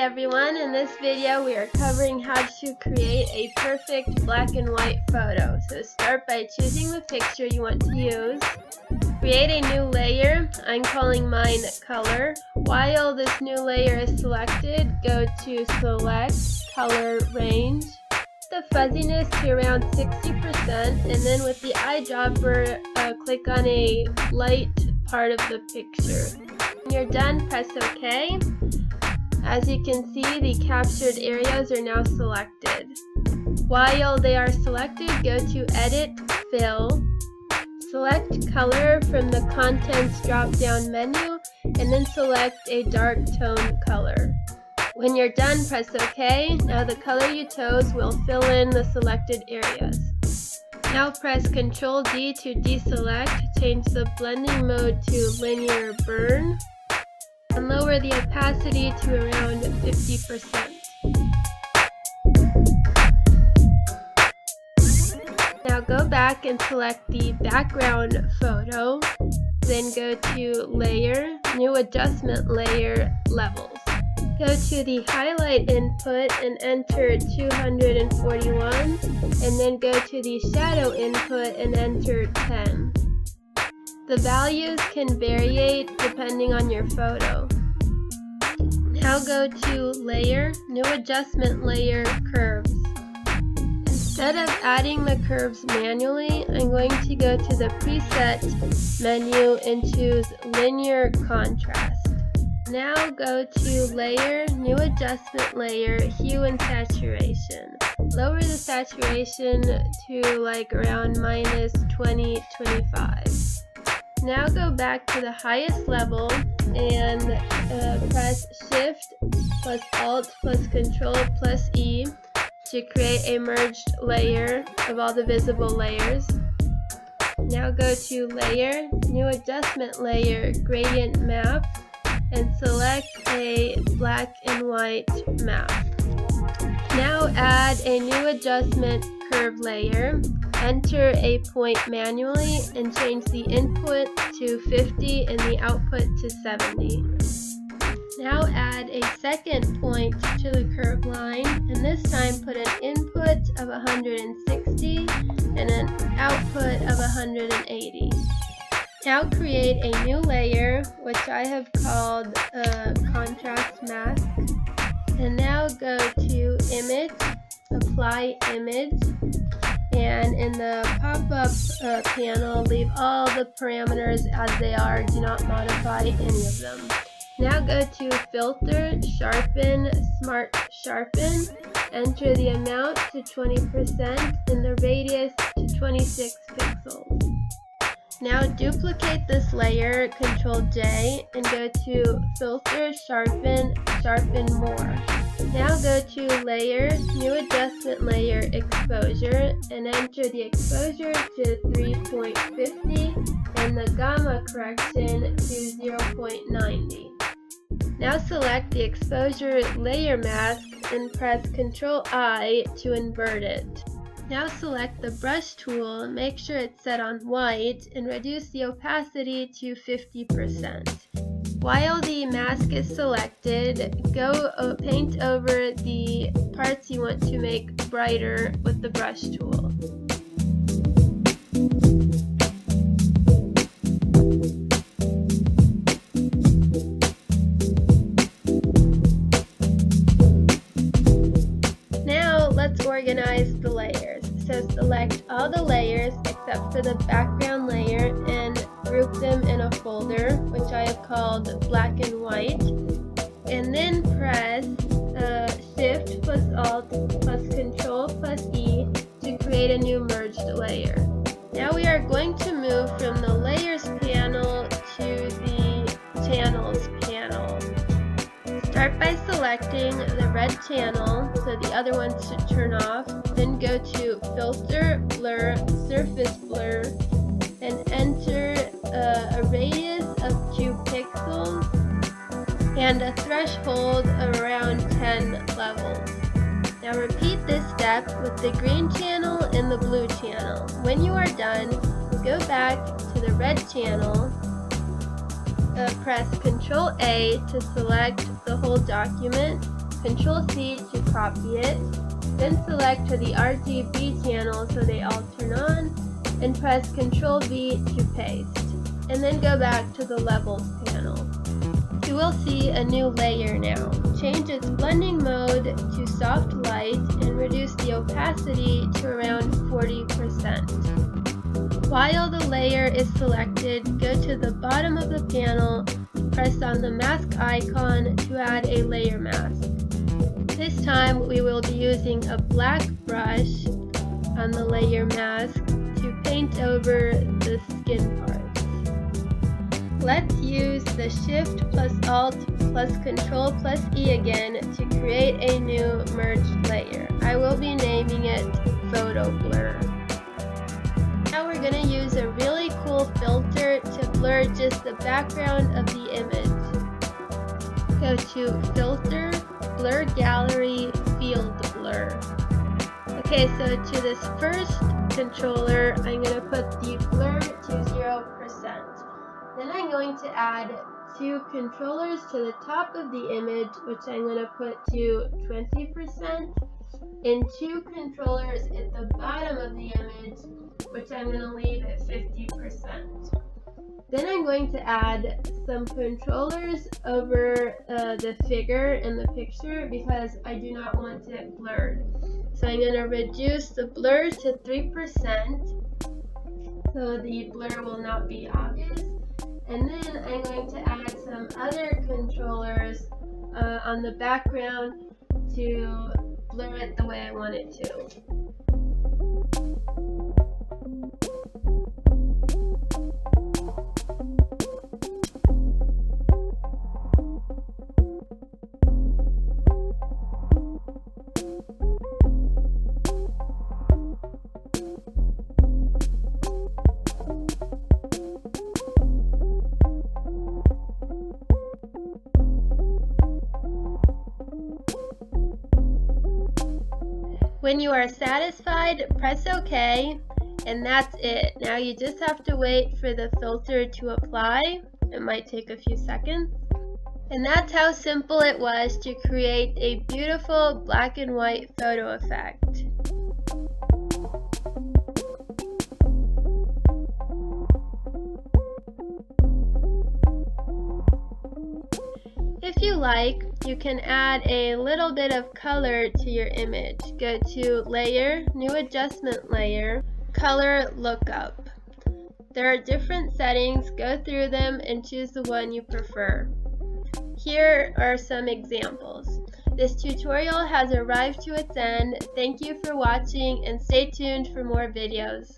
everyone, in this video we are covering how to create a perfect black and white photo. So start by choosing the picture you want to use. Create a new layer. I'm calling mine color. While this new layer is selected, go to select color range. The fuzziness to around 60%, and then with the eyedropper click on a light part of the picture. When you're done, press OK. As you can see, the captured areas are now selected. While they are selected, go to Edit, Fill, select Color from the Contents drop-down menu, and then select a dark tone color. When you're done, press OK. Now the color you chose will fill in the selected areas. Now press Ctrl D to deselect, change the blending mode to linear burn, and lower the opacity to around 50%. Now go back and select the background photo, then go to Layer, New Adjustment Layer, Levels. Go to the highlight input and enter 241, and then go to the shadow input and enter 10. The values can vary depending on your photo. Now go to Layer, New Adjustment Layer, Curves. Instead of adding the curves manually, I'm going to go to the Preset menu and choose Linear Contrast. Now go to Layer, New Adjustment Layer, Hue and Saturation. Lower the saturation to like around minus 20-25. Now go back to the highest level and press Shift plus Alt plus Control plus E to create a merged layer of all the visible layers. Now go to Layer, New Adjustment Layer, Gradient Map, and select a black and white map. Now add a new adjustment curve layer. Enter a point manually and change the input to 50 and the output to 70. Now add a second point to the curve line, and this time put an input of 160 and an output of 180. Now create a new layer, which I have called Contrast Mask. And now go to Image, Apply Image, and in the pop-up panel, leave all the parameters as they are. Do not modify any of them. Now go to Filter, Sharpen, Smart Sharpen. Enter the amount to 20% and the radius to 26 pixels. Now duplicate this layer, Ctrl J, and go to Filter, Sharpen, Sharpen More. Now go to Layer, New Adjustment Layer, Exposure, and enter the exposure to 3.50 and the gamma correction to 0.90. Now select the exposure layer mask and press Ctrl I to invert it. Now select the brush tool, make sure it's set on white, and reduce the opacity to 50%. While the mask is selected, go paint over the parts you want to make brighter with the brush tool. Now let's organize the layers. So select all the layers except for the background layer and group them in a folder, which I have called black and white. And then press Shift plus Alt plus Control plus E to create a new merged layer. Now we are going to move from the Layers panel to the Channels panel. Start by selecting the red channel, so the other ones should turn off. Then go to Filter, Blur, Surface Blur, and enter a radius of 2 pixels and a threshold of around 10 levels. Now repeat this step with the green channel and the blue channel. When you are done, go back to the red channel, press Ctrl A to select the whole document, Control-C to copy it, then select the RGB channel so they all turn on, and press Control-V to paste, and then go back to the Levels panel. You will see a new layer now. Change its blending mode to soft light and reduce the opacity to around 40%. While the layer is selected, go to the bottom of the panel, press on the mask icon to add a layer mask. This time we will be using a black brush on the layer mask to paint over the skin parts. Let's use the Shift plus Alt plus Control plus E again to create a new merged layer. I will be naming it Photo Blur. Now we're going to use a really cool filter to blur just the background of the image. Go to Filter, Blur Gallery, Field Blur. Okay, so to this first controller, I'm going to put the blur to 0%. Then I'm going to add 2 controllers to the top of the image, which I'm going to put to 20%, and 2 controllers at the bottom of the image, which I'm going to leave at 50%. Then I'm going to add some controllers over the figure in the picture because I do not want it blurred. So I'm going to reduce the blur to 3% so the blur will not be obvious. And then I'm going to add some other controllers on the background to blur it the way I want it to. When you are satisfied, press OK, and that's it. Now you just have to wait for the filter to apply. It might take a few seconds. And that's how simple it was to create a beautiful black and white photo effect. If you like, you can add a little bit of color to your image. Go to Layer, New Adjustment Layer, Color Lookup. There are different settings. Go through them and choose the one you prefer. Here are some examples. This tutorial has arrived to its end. Thank you for watching and stay tuned for more videos.